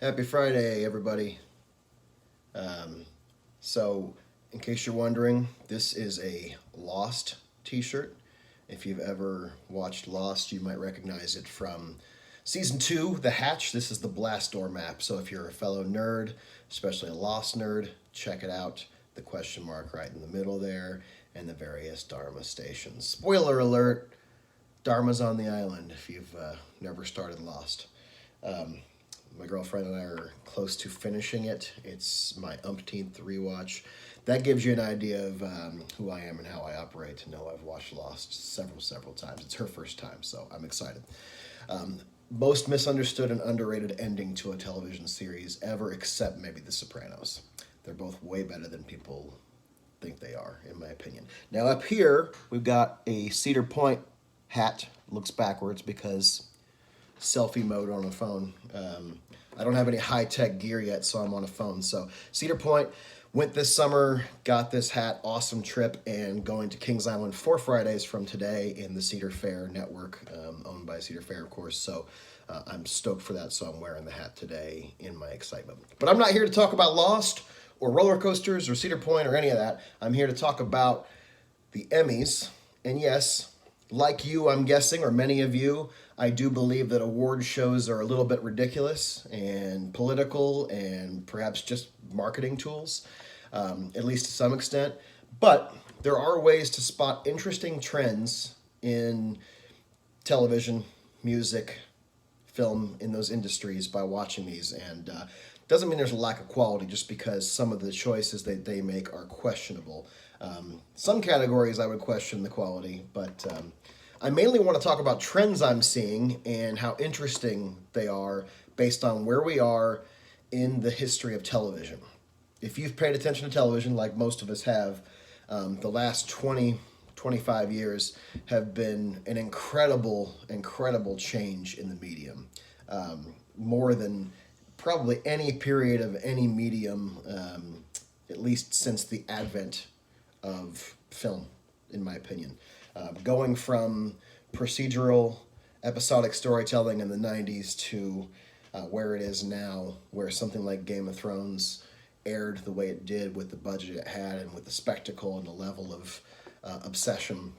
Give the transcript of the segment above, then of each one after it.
Happy Friday, everybody. Um, so, in case you're wondering, this is a Lost t-shirt. If you've ever watched Lost, you might recognize it from season 2, The Hatch. This is the blast door map. So if you're a fellow nerd, especially a Lost nerd, check it out. The question mark right in the middle there, and the various Dharma stations. Spoiler alert, Dharma's on the island if you've never started Lost. Um, my girlfriend and I are close to finishing it. It's my umpteenth rewatch. That gives you an idea of who I am and how I operate to know I've watched Lost several times. It's her first time, so I'm excited. Most misunderstood and underrated ending to a television series ever, except maybe The Sopranos. They're both way better than people think they are, in my opinion. Now up here, we've got a Cedar Point hat. Looks backwards because selfie mode on a phone. I don't have any high-tech gear yet, so I'm on a phone. So Cedar Point, went this summer, got this hat, awesome trip, and going to Kings Island 4 Fridays from today in the Cedar Fair network, owned by Cedar Fair, of course. So I'm stoked for that, so I'm wearing the hat today in my excitement. But I'm not here to talk about Lost or roller coasters or Cedar Point or any of that. I'm here to talk about the Emmys. And yes, like you, I'm guessing, or many of you, I do believe that award shows are a little bit ridiculous and political and perhaps just marketing tools, at least to some extent. But there are ways to spot interesting trends in television, music, film, in those industries by watching these. And doesn't mean there's a lack of quality just because some of the choices that they make are questionable. Some categories I would question the quality, but I mainly want to talk about trends I'm seeing and how interesting they are based on where we are in the history of television. If you've paid attention to television, like most of us have, the last 25 years have been an incredible change in the medium. More than probably any period of any medium, at least since the advent of film, in my opinion. Going from procedural episodic storytelling in the 90s to where it is now, where something like Game of Thrones aired the way it did with the budget it had and with the spectacle and the level of obsession,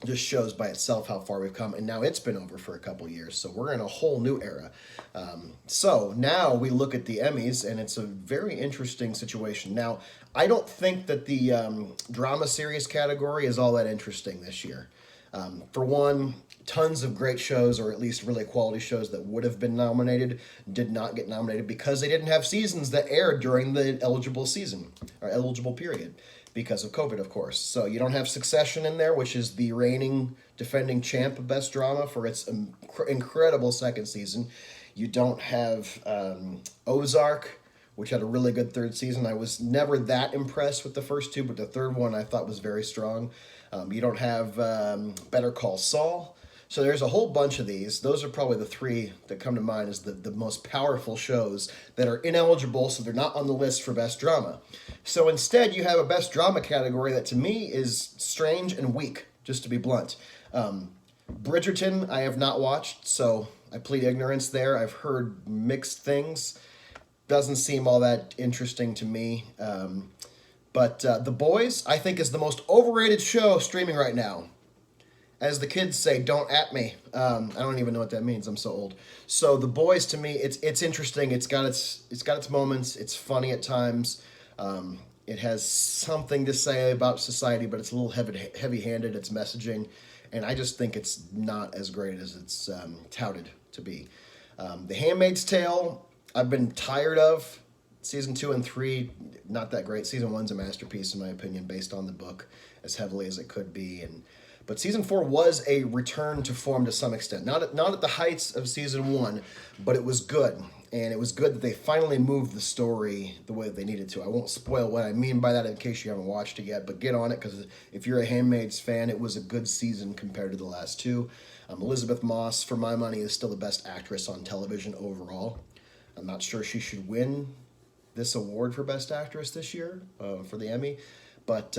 just shows by itself how far we've come. And now it's been over for a couple years, so we're in a whole new era. So now we look at the Emmys, and it's a very interesting situation. Now, I don't think that the drama series category is all that interesting this year. For one, tons of great shows, or at least really quality shows that would have been nominated, did not get nominated because they didn't have seasons that aired during the eligible season, or eligible period, because of COVID, of course. So you don't have Succession in there, which is the reigning defending champ of Best Drama for its incredible second season. You don't have Ozark, which had a really good third season. I was never that impressed with the first two, but the third one I thought was very strong. You don't have Better Call Saul. So there's a whole bunch of these. Those are probably the three that come to mind as the most powerful shows that are ineligible, so they're not on the list for Best Drama. So instead, you have a Best Drama category that to me is strange and weak, just to be blunt. Bridgerton, I have not watched, so I plead ignorance there. I've heard mixed things. Doesn't seem all that interesting to me. But The Boys, I think, is the most overrated show streaming right now. As the kids say, don't at me. I don't even know what that means. I'm so old. So The Boys, to me, it's interesting. It's got its moments. It's funny at times. It has something to say about society, but it's a little heavy-handed. It's messaging, and I just think it's not as great as it's touted to be. The Handmaid's Tale, I've been tired of. Season 2 and 3, not that great. Season 1's a masterpiece, in my opinion, based on the book as heavily as it could be. But season 4 was a return to form to some extent. Not at the heights of season 1, but it was good. And it was good that they finally moved the story the way they needed to. I won't spoil what I mean by that in case you haven't watched it yet, but get on it, because if you're a Handmaid's fan, it was a good season compared to the last two. Elizabeth Moss, for my money, is still the best actress on television overall. I'm not sure she should win this award for Best Actress this year for the Emmy, but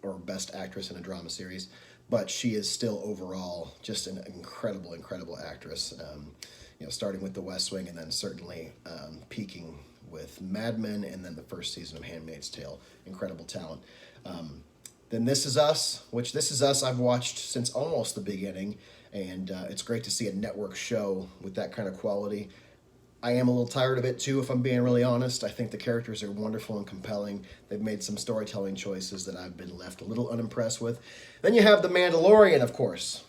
or Best Actress in a Drama Series. But she is still overall just an incredible actress. starting with The West Wing and then certainly peaking with Mad Men and then the first season of Handmaid's Tale. Incredible talent. Then This Is Us, which This Is Us I've watched since almost the beginning, and it's great to see a network show with that kind of quality. I am a little tired of it too, if I'm being really honest. I think the characters are wonderful and compelling. They've made some storytelling choices that I've been left a little unimpressed with. Then you have The Mandalorian, of course,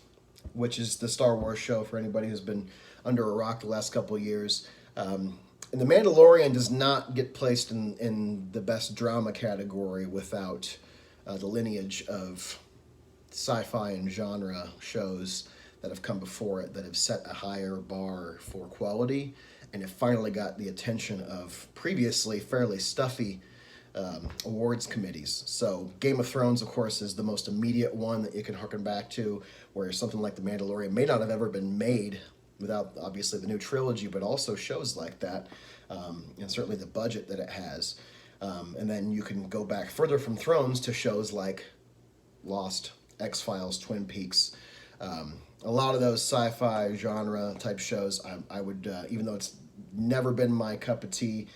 which is the Star Wars show for anybody who's been under a rock the last couple of years. And The Mandalorian does not get placed in the best drama category without the lineage of sci-fi and genre shows that have come before it that have set a higher bar for quality and have finally got the attention of previously fairly stuffy awards committees. So Game of Thrones, of course, is the most immediate one that you can harken back to, where something like The Mandalorian may not have ever been made without, obviously, the new trilogy, but also shows like that, and certainly the budget that it has. And then you can go back further from Thrones to shows like Lost, X-Files, Twin Peaks. A lot of those sci-fi genre type shows, I would, even though it's never been my cup of tea,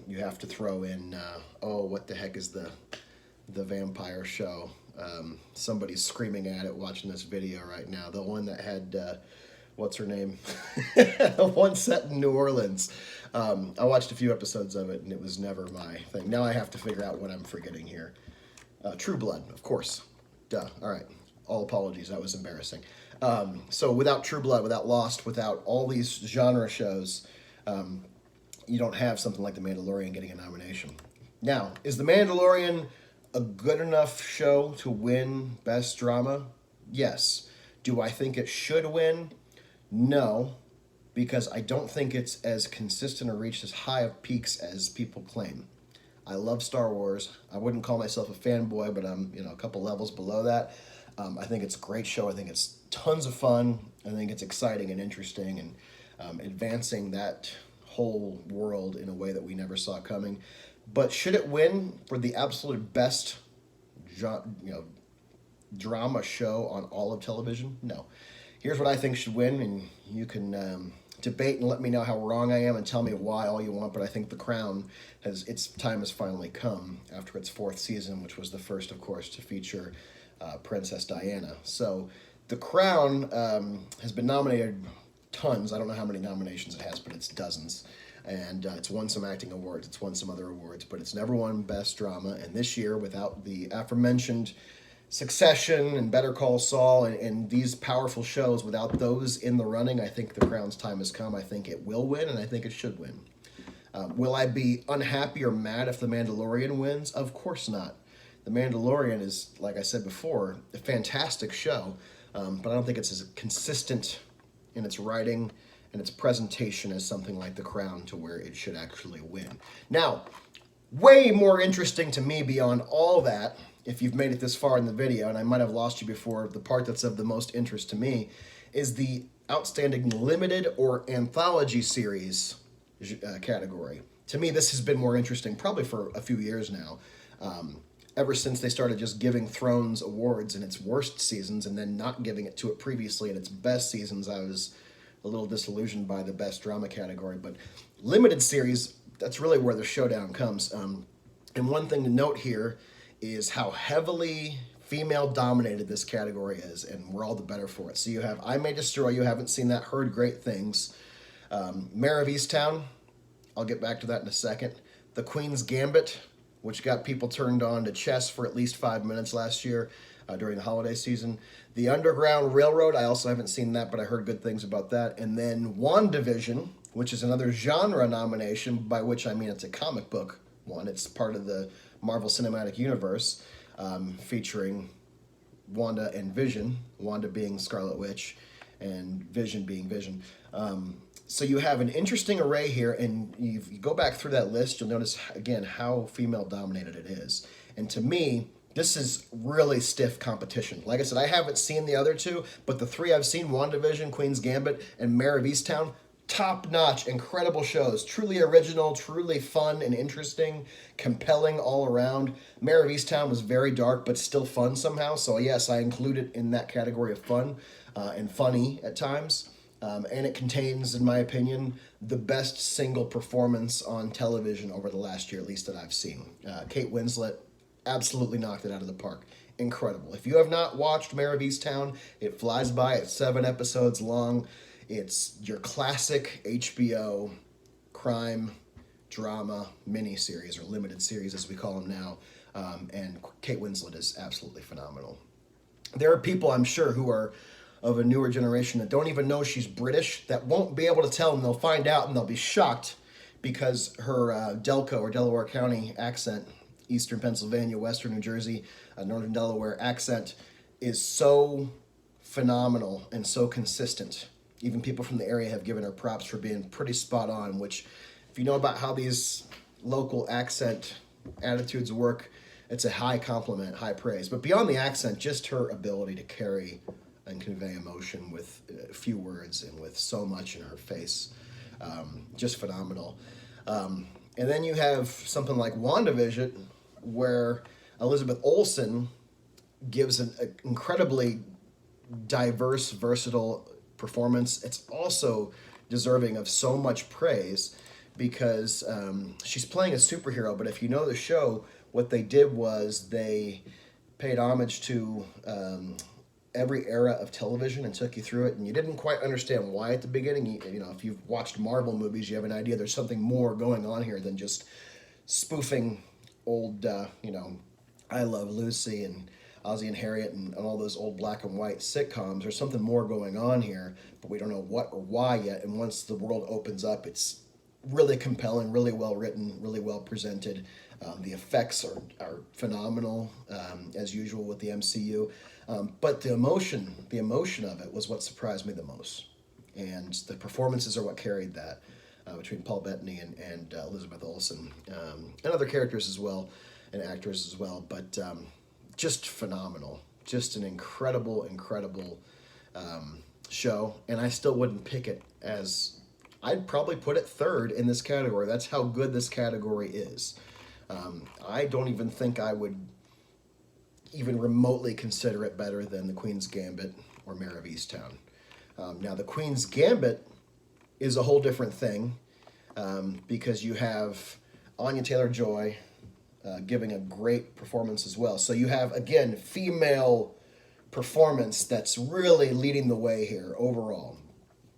you have to throw in, what the heck is the vampire show? Somebody's screaming at it watching this video right now. The one that had, what's her name? The one set in New Orleans. I watched a few episodes of it and it was never my thing. Now I have to figure out what I'm forgetting here. True Blood, of course. Duh. All right. All apologies. That was embarrassing. So without True Blood, without Lost, without all these genre shows, you don't have something like The Mandalorian getting a nomination. Now, is The Mandalorian a good enough show to win Best Drama? Yes. Do I think it should win? No, because I don't think it's as consistent or reached as high of peaks as people claim. I love Star Wars. I wouldn't call myself a fanboy, but I'm a couple levels below that. I think it's a great show. I think it's tons of fun. I think it's exciting and interesting and advancing that whole world in a way that we never saw coming. But should it win for the absolute best drama show on all of television? No. Here's what I think should win, and you can debate and let me know how wrong I am and tell me why all you want, but I think The Crown its time has finally come after its fourth season, which was the first, of course, to feature Princess Diana. So The Crown has been nominated tons. I don't know how many nominations it has, but it's dozens. And it's won some acting awards, it's won some other awards, but it's never won Best Drama. And this year, without the aforementioned Succession and Better Call Saul and these powerful shows, without those in the running, I think The Crown's time has come. I think it will win, and I think it should win. Will I be unhappy or mad if The Mandalorian wins? Of course not. The Mandalorian is, like I said before, a fantastic show, but I don't think it's as consistent in its writing and its presentation as something like The Crown to where it should actually win. Now, way more interesting to me beyond all that, if you've made it this far in the video, and I might have lost you before, the part that's of the most interest to me is the Outstanding Limited or Anthology Series category. To me, this has been more interesting probably for a few years now. Ever since they started just giving Thrones awards in its worst seasons and then not giving it to it previously in its best seasons, I was a little disillusioned by the Best Drama category. But limited series, that's really where the showdown comes. And one thing to note here is how heavily female-dominated this category is, and we're all the better for it. So you have I May Destroy You, haven't seen that, heard great things. Mare of Easttown, I'll get back to that in a second. The Queen's Gambit, which got people turned on to chess for at least 5 minutes last year during the holiday season. The Underground Railroad, I also haven't seen that, but I heard good things about that. And then WandaVision, which is another genre nomination, by which I mean it's a comic book one. It's part of the Marvel Cinematic Universe, featuring Wanda and Vision, Wanda being Scarlet Witch and Vision being Vision. So you have an interesting array here, and if you go back through that list, you'll notice, again, how female-dominated it is. And to me, this is really stiff competition. Like I said, I haven't seen the other two, but the three I've seen, WandaVision, Queen's Gambit, and Mare of Easttown, top-notch, incredible shows. Truly original, truly fun and interesting, compelling all around. Mare of Easttown was very dark, but still fun somehow. So yes, I include it in that category of fun and funny at times. And it contains, in my opinion, the best single performance on television over the last year, at least that I've seen. Kate Winslet absolutely knocked it out of the park. Incredible. If you have not watched Mayor of Easttown, it flies by. It's 7 episodes long. It's your classic HBO crime drama miniseries, or limited series as we call them now. And Kate Winslet is absolutely phenomenal. There are people, I'm sure, who are of a newer generation that don't even know she's British, that won't be able to tell them. They'll find out and they'll be shocked because her Delco, or Delaware County accent, Eastern Pennsylvania, Western New Jersey, Northern Delaware accent is so phenomenal and so consistent. Even people from the area have given her props for being pretty spot on, which, if you know about how these local accent attitudes work, it's a high compliment, high praise. But beyond the accent, just her ability to carry and convey emotion with few words and with so much in her face. Just phenomenal. And then you have something like WandaVision, where Elizabeth Olsen gives an incredibly diverse, versatile performance. It's also deserving of so much praise because she's playing a superhero, but if you know the show, what they did was they paid homage to every era of television and took you through it, and you didn't quite understand why at the beginning. You know, if you've watched Marvel movies, you have an idea there's something more going on here than just spoofing old, I Love Lucy and Ozzie and Harriet and all those old black and white sitcoms. There's something more going on here, but we don't know what or why yet. And once the world opens up, it's really compelling, really well written, really well presented. The effects are phenomenal, as usual with the MCU. But the emotion of it was what surprised me the most. And the performances are what carried that, between Paul Bettany and Elizabeth Olsen, and other characters as well, and actors as well. But just phenomenal. Just an incredible show. And I still wouldn't pick it as... I'd probably put it third in this category. That's how good this category is. I don't even think I would even remotely consider it better than The Queen's Gambit or Mayor of Easttown. Now, The Queen's Gambit is a whole different thing, because you have Anya Taylor-Joy giving a great performance as well. So you have, again, female performance that's really leading the way here overall.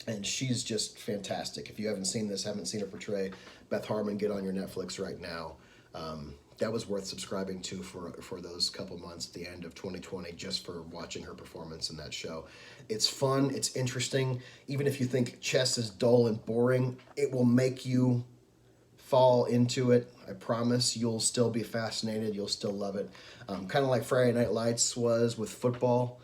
And she's just fantastic. If you haven't seen this, haven't seen her portray Beth Harmon, get on your Netflix right now. That was worth subscribing to for those couple months at the end of 2020, just for watching her performance in that show. It's fun, it's interesting. Even if you think chess is dull and boring, it will make you fall into it. I promise you'll still be fascinated, you'll still love it. Kind of like Friday Night Lights was with football.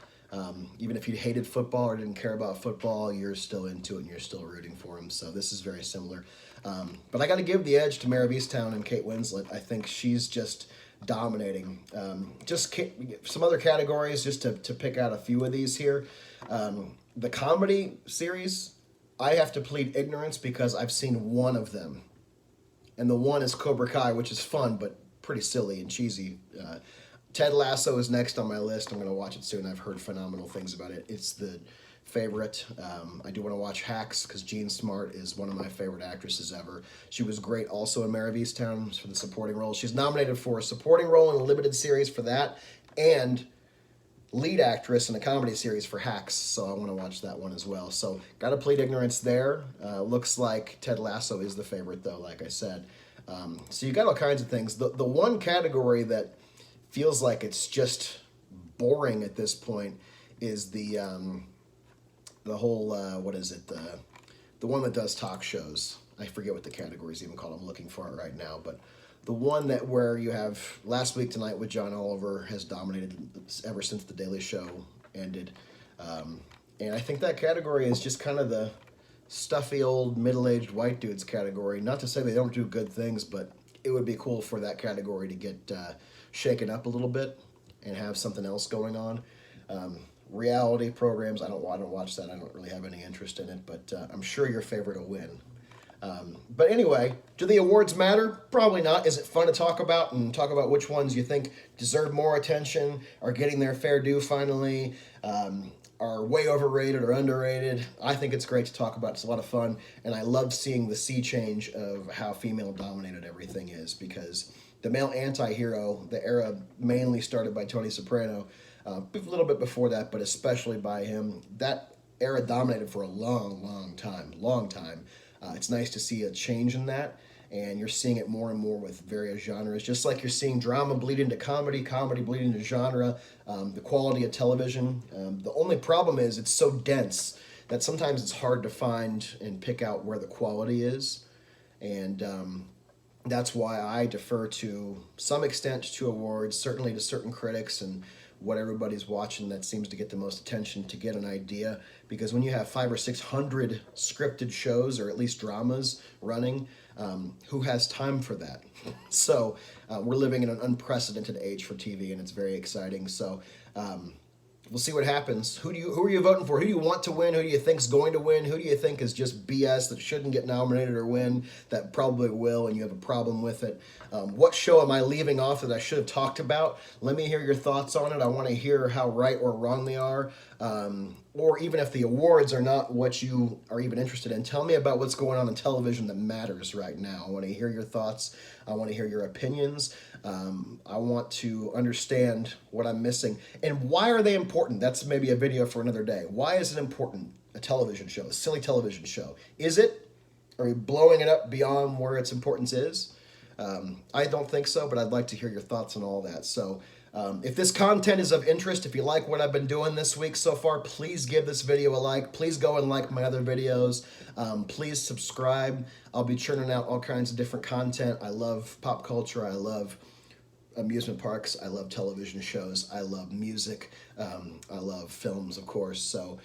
Even if you hated football or didn't care about football, you're still into it and you're still rooting for them. So this is very similar. But I got to give the edge to Mayor of Easttown and Kate Winslet. I think she's just dominating. Some other categories, just to pick out a few of these here. The comedy series, I have to plead ignorance because I've seen one of them. And the one is Cobra Kai, which is fun, but pretty silly and cheesy. Ted Lasso is next on my list. I'm going to watch it soon. I've heard phenomenal things about it. It's the favorite. I do want to watch Hacks because Jean Smart is one of my favorite actresses ever. She was great also in Mayor of Easttown for the supporting role. She's nominated for a supporting role in a limited series for that, and lead actress in a comedy series for Hacks, so I want to watch that one as well. So got to plead ignorance there. Looks like Ted Lasso is the favorite though, like I said. So you got all kinds of things. The one category that feels like it's just boring at this point is the whole what is it, the one that does talk shows. I forget what the category is even called. I'm looking for it right now, but the one that where you have Last Week Tonight with John Oliver has dominated ever since The Daily Show ended, and I think that category is just kind of the stuffy old middle-aged white dudes category. Not to say they don't do good things, but it would be cool for that category to get shaken up a little bit and have something else going on. Reality programs, I don't watch that. I don't really have any interest in it, but I'm sure your favorite will win. But anyway, do the awards matter? Probably not. Is it fun to talk about and talk about which ones you think deserve more attention, are getting their fair due finally? are way overrated or underrated. I think it's great to talk about. It's a lot of fun, and I love seeing the sea change of how female dominated everything is, because the male anti-hero, the era mainly started by Tony Soprano, a little bit before that, but especially by him. That era dominated for a long time. It's nice to see a change in that, and you're seeing it more and more with various genres. Just like you're seeing drama bleed into comedy, comedy bleed into genre, the quality of television. The only problem is it's so dense that sometimes it's hard to find and pick out where the quality is, and that's why I defer to some extent to awards, certainly to certain critics and what everybody's watching that seems to get the most attention, to get an idea. Because when you have 500 or 600 scripted shows, or at least dramas, running, who has time for that? So we're living in an unprecedented age for TV, and it's very exciting. So we'll see what happens. Who are you voting for? Who do you want to win? Who do you think's going to win? Who do you think is just BS that shouldn't get nominated or win, that probably will, and you have a problem with it? What show am I leaving off that I should have talked about? Let me hear your thoughts on it. I want to hear how right or wrong they are. Or even if the awards are not what you are even interested in, tell me about what's going on in television that matters right now. I want to hear your thoughts. I want to hear your opinions. I want to understand what I'm missing. And why are they important? That's maybe a video for another day. Why is it important, a television show, a silly television show? Is it? Are we blowing it up beyond where its importance is? I don't think so, but I'd like to hear your thoughts on all that. So if this content is of interest, if you like what I've been doing this week so far, please give this video a like. Please go and like my other videos. Please subscribe. I'll be churning out all kinds of different content. I love pop culture. I love amusement parks. I love television shows. I love music. I love films, of course. So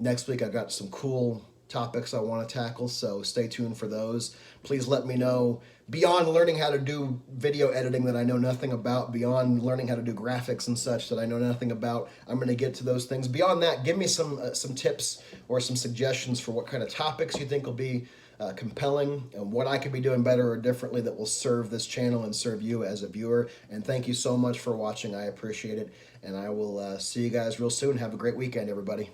next week I've got some cool topics I want to tackle, so stay tuned for those. Please let me know, beyond learning how to do video editing that I know nothing about, beyond learning how to do graphics and such that I know nothing about. I'm going to get to those things. Beyond that, give me some tips or some suggestions for what kind of topics you think will be compelling, and what I could be doing better or differently that will serve this channel and serve you as a viewer. And thank you so much for watching. I appreciate it, and I will see you guys real soon. Have a great weekend, everybody.